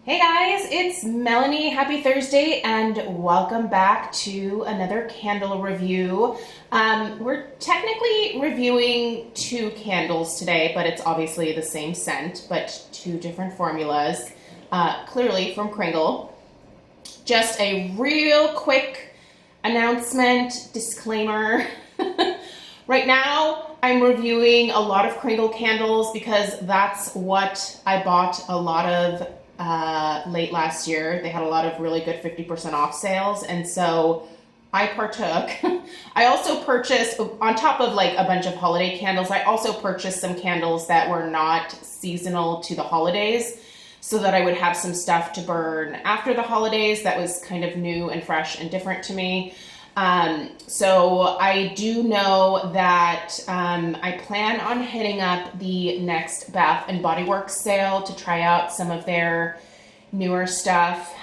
Hey guys, it's Melanie. Happy Thursday and welcome back to another candle review. We're technically reviewing two candles today, but it's obviously the same scent, but two different formulas, clearly from Kringle. Just a real quick announcement, disclaimer. Right now, I'm reviewing a lot of Kringle candles because that's what I bought a lot of late last year. They had a lot of really good 50% off sales, and so I partook. I also purchased, on top of like a bunch of holiday candles, I also purchased some candles that were not seasonal to the holidays so that I would have some stuff to burn after the holidays that was kind of new and fresh and different to me. So I do know that I plan on hitting up the next Bath and Body Works sale to try out some of their newer stuff.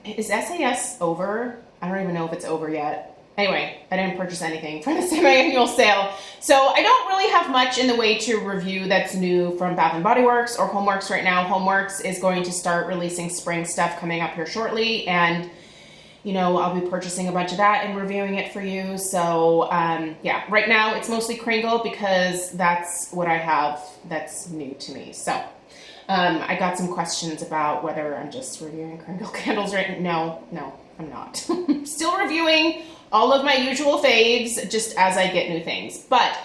Is SAS over? I don't even know if it's over yet. Anyway, I didn't purchase anything from the semi-annual sale. So I don't really have much in the way to review that's new from Bath and Body Works or Homeworks right now. Homeworks is going to start releasing spring stuff coming up here shortly, and you know, I'll be purchasing a bunch of that and reviewing it for you. So yeah, right now it's mostly Kringle because that's what I have that's new to me. So I got some questions about whether I'm just reviewing Kringle candles right now. No, I'm not. Still reviewing all of my usual faves just as I get new things. But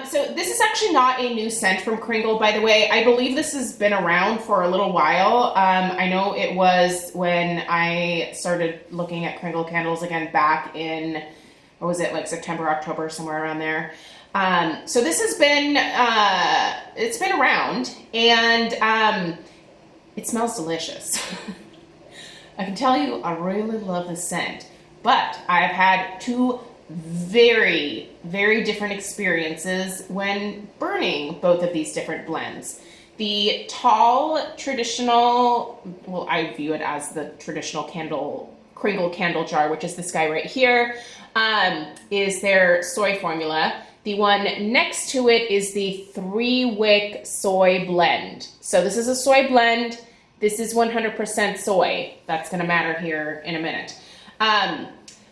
so this is actually not a new scent from Kringle, by the way. I believe this has been around for a little while. I know it was when I started looking at Kringle candles again back in, what was it, like September, October, somewhere around there. So this has been, it's been around, and it smells delicious. I can tell you, I really love the scent, but I've had two very, very different experiences when burning both of these different blends. The tall, traditional, well, I view it as the traditional Kringle candle jar, which is this guy right here, is their soy formula. The one next to it is the 3-wick soy blend. So this is a soy blend. This is 100% soy. That's going to matter here in a minute.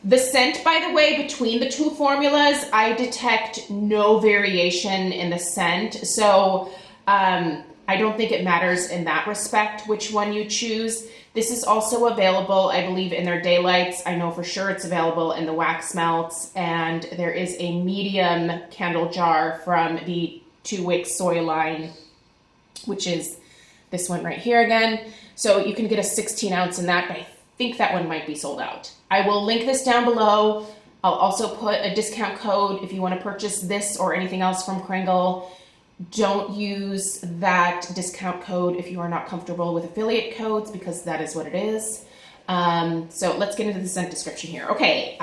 The scent, by the way, between the two formulas, I detect no variation in the scent. So I don't think it matters in that respect which one you choose. This is also available, I believe, in their daylights. I know for sure it's available in the wax melts. And there is a medium candle jar from the 2-wick soy line, which is this one right here again. So you can get a 16 ounce in that, but I think that one might be sold out. I will link this down below. I'll also put a discount code if you want to purchase this or anything else from Kringle. Don't use that discount code if you are not comfortable with affiliate codes, because that is what it is. So let's get into the scent description here. Okay,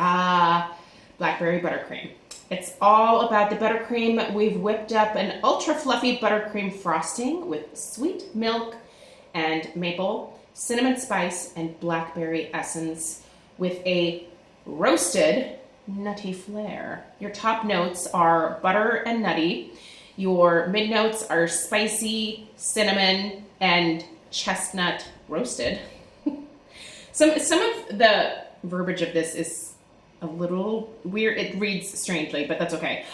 Blackberry Buttercream. It's all about the buttercream. We've whipped up an ultra fluffy buttercream frosting with sweet milk and maple, cinnamon spice, and blackberry essence with a roasted nutty flair. Your top notes are butter and nutty. Your mid notes are spicy, cinnamon, and chestnut roasted. Some of the verbiage of this is a little weird. It reads strangely, but that's okay.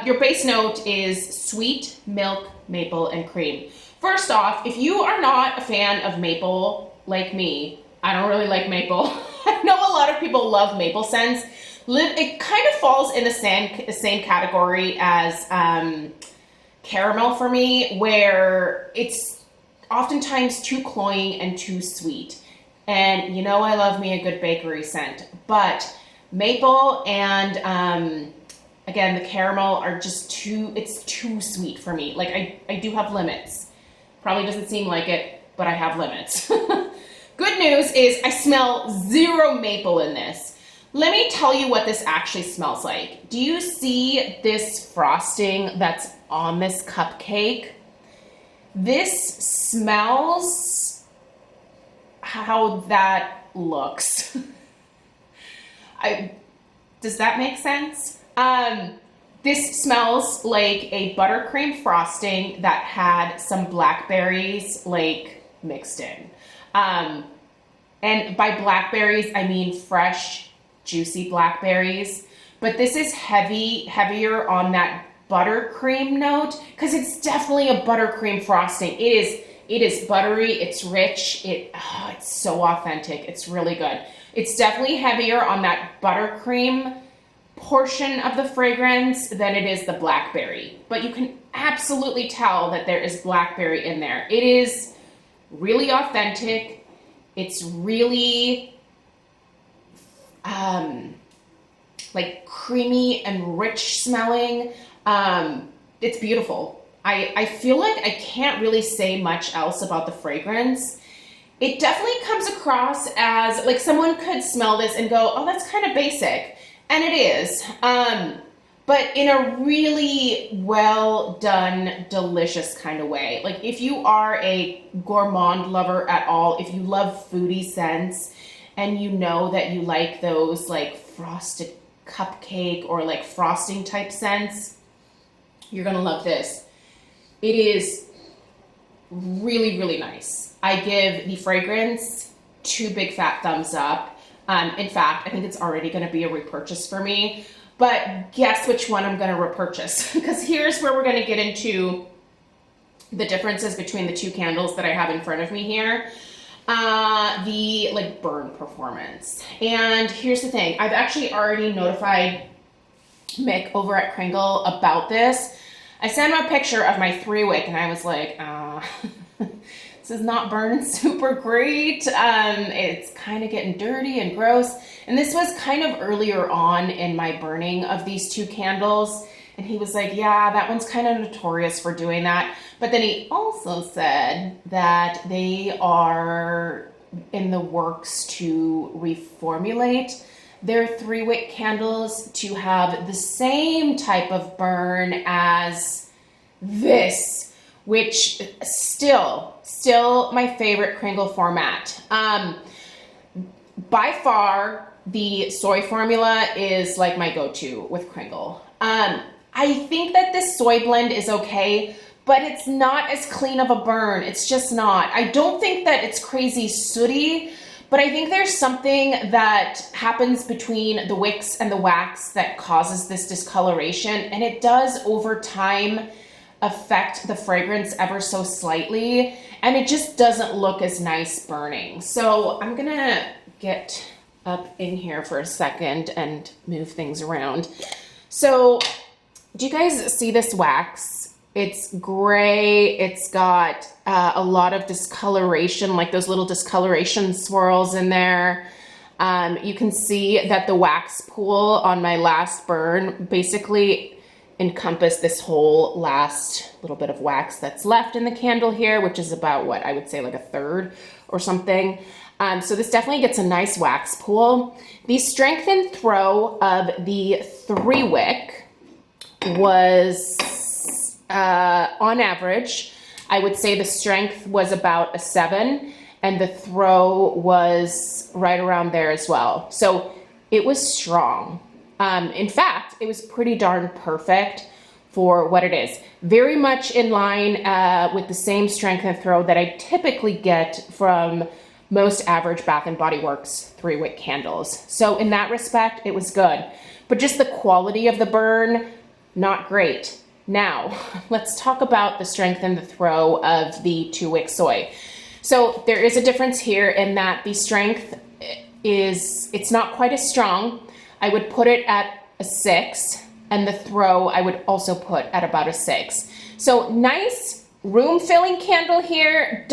Your base note is sweet, milk, maple, and cream. First off, if you are not a fan of maple like me, I don't really like maple. I know a lot of people love maple scents. It kind of falls in the same category as caramel for me, where it's oftentimes too cloying and too sweet. And you know I love me a good bakery scent, but maple and again, the caramel are just it's too sweet for me. Like I do have limits. Probably doesn't seem like it, but I have limits. Good news is I smell zero maple in this. Let me tell you what this actually smells like. Do you see this frosting that's on this cupcake? This smells how that looks. Does that make sense? This smells like a buttercream frosting that had some blackberries like mixed in. And by blackberries, I mean fresh, juicy blackberries. But this is heavier on that buttercream note, because it's definitely a buttercream frosting. It is buttery, it's rich, it's so authentic, it's really good. It's definitely heavier on that buttercream portion of the fragrance than it is the blackberry. But you can absolutely tell that there is blackberry in there. It is really authentic. It's really like creamy and rich smelling. It's beautiful. I feel like I can't really say much else about the fragrance. It definitely comes across as like someone could smell this and go, oh, that's kind of basic. And it is. But in a really well done, delicious kind of way. Like if you are a gourmand lover at all, if you love foodie scents and you know that you like those like frosted cupcake or like frosting type scents, you're gonna love this. It is really, really nice. I give the fragrance 2 big fat thumbs up. In fact, I think it's already gonna be a repurchase for me. But guess which one I'm going to repurchase? Because here's where we're going to get into the differences between the 2 candles that I have in front of me here. The like burn performance. And here's the thing. I've actually already notified Mick over at Kringle about this. I sent him a picture of my 3 wick and I was like, this is not burning super great. It's kind of getting dirty and gross. And this was kind of earlier on in my burning of these 2 candles. And he was like, yeah, that one's kind of notorious for doing that. But then he also said that they are in the works to reformulate their 3 wick candles to have the same type of burn as this, which still my favorite Kringle format. By far, the soy formula is like my go-to with Kringle. I think that this soy blend is okay, but it's not as clean of a burn. It's just not. I don't think that it's crazy sooty, but I think there's something that happens between the wicks and the wax that causes this discoloration, and it does over time affect the fragrance ever so slightly, and it just doesn't look as nice burning. So I'm gonna get up in here for a second and move things around. So do you guys see this wax? It's gray. It's got a lot of discoloration, like those little discoloration swirls in there. You can see that the wax pool on my last burn basically encompassed this whole last little bit of wax that's left in the candle here, which is about what I would say like a third or something. So this definitely gets a nice wax pool. The strength and throw of the 3 wick was on average, I would say the strength was about a 7 and the throw was right around there as well. So it was strong. In fact, it was pretty darn perfect for what it is. Very much in line with the same strength and throw that I typically get from most average Bath & Body Works 3 wick candles. So in that respect, it was good. But just the quality of the burn, not great. Now, let's talk about the strength and the throw of the 2 wick soy. So there is a difference here in that the strength it's not quite as strong. I would put it at a 6, and the throw I would also put at about a 6. So nice room-filling candle here.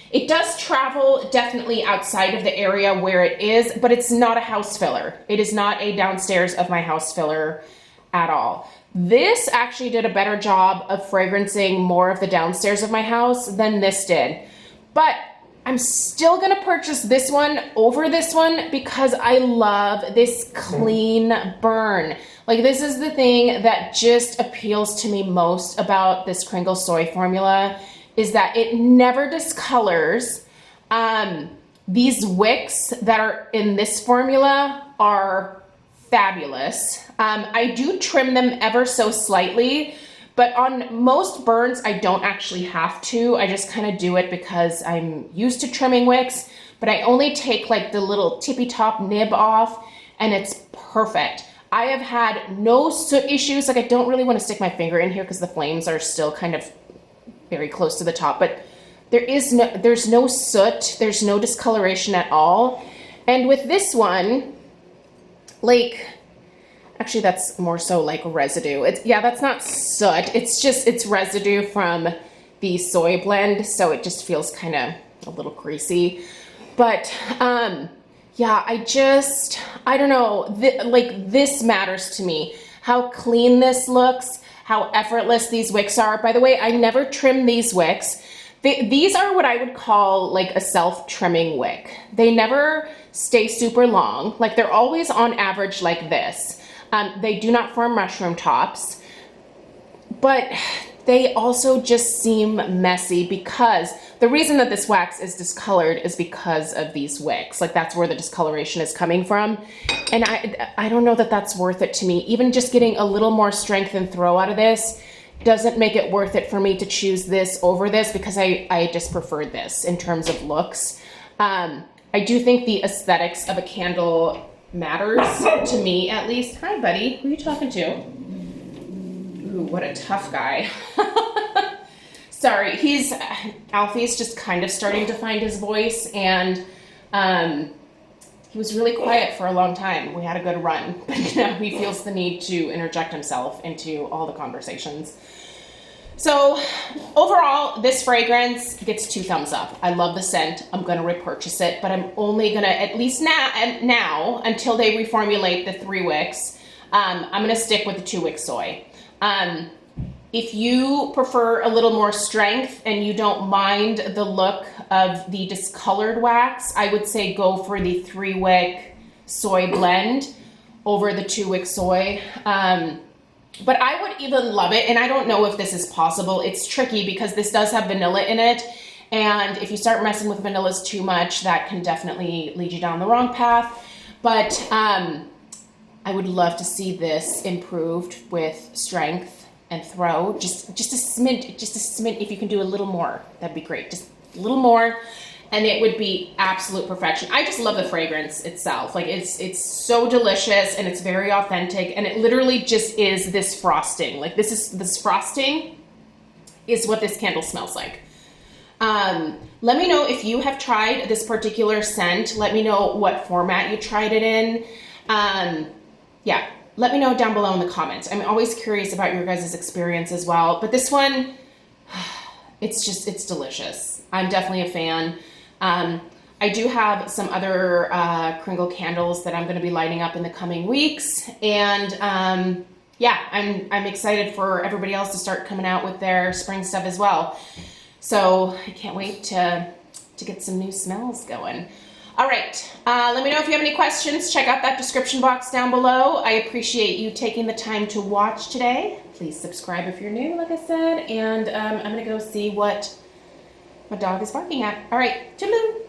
It does travel definitely outside of the area where it is, but it's not a house filler. It is not a downstairs of my house filler at all. This actually did a better job of fragrancing more of the downstairs of my house than this did. But I'm still gonna purchase this one over this one because I love this clean burn. Like, this is the thing that just appeals to me most about this Kringle soy formula, is that it never discolors. These wicks that are in this formula are fabulous. I do trim them ever so slightly, But on most burns, I don't actually have to. I just kind of do it because I'm used to trimming wicks, but I only take like the little tippy top nib off and it's perfect. I have had no soot issues. Like I don't really want to stick my finger in here because the flames are still kind of very close to the top, but there's no soot, there's no discoloration at all. And with this one, like, actually that's more so like residue. Yeah, that's not soot. It's residue from the soy blend. So it just feels kind of a little greasy. But yeah, I don't know, like this matters to me. How clean this looks, how effortless these wicks are. By the way, I never trim these wicks. These are what I would call like a self-trimming wick. They never stay super long. Like they're always on average like this. They do not form mushroom tops, but they also just seem messy because the reason that this wax is discolored is because of these wicks. Like that's where the discoloration is coming from. And I don't know that that's worth it to me. Even just getting a little more strength and throw out of this doesn't make it worth it for me to choose this over this because I just prefer this in terms of looks. I do think the aesthetics of a candle matters to me at least. Hi buddy, who are you talking to? Ooh, what a tough guy. Sorry, Alfie's just kind of starting to find his voice and he was really quiet for a long time. We had a good run, but now he feels the need to interject himself into all the conversations. So overall, this fragrance gets 2 thumbs up. I love the scent. I'm gonna repurchase it, but I'm only gonna, at least now until they reformulate the 3 wicks, I'm gonna stick with the 2 wick soy. If you prefer a little more strength and you don't mind the look of the discolored wax, I would say go for the 3 wick soy blend over the 2 wick soy. But I would even love it, and I don't know if this is possible. It's tricky because this does have vanilla in it, and if you start messing with vanillas too much, that can definitely lead you down the wrong path. But I would love to see this improved with strength and throw. Just a smidge. If you can do a little more, that'd be great. Just a little more, and it would be absolute perfection. I just love the fragrance itself. Like it's so delicious and it's very authentic, and it literally just is this frosting. Like this frosting is what this candle smells like. Let me know if you have tried this particular scent. Let me know what format you tried it in. Yeah, let me know down below in the comments. I'm always curious about your guys' experience as well. But this one, it's delicious. I'm definitely a fan. I do have some other Kringle candles that I'm going to be lighting up in the coming weeks, and yeah, I'm excited for everybody else to start coming out with their spring stuff as well. So I can't wait to get some new smells going. All right, let me know if you have any questions. Check out that description box down below. I appreciate you taking the time to watch today. Please subscribe if you're new, like I said, and I'm going to go see what my dog is barking at. All right, toodaloo.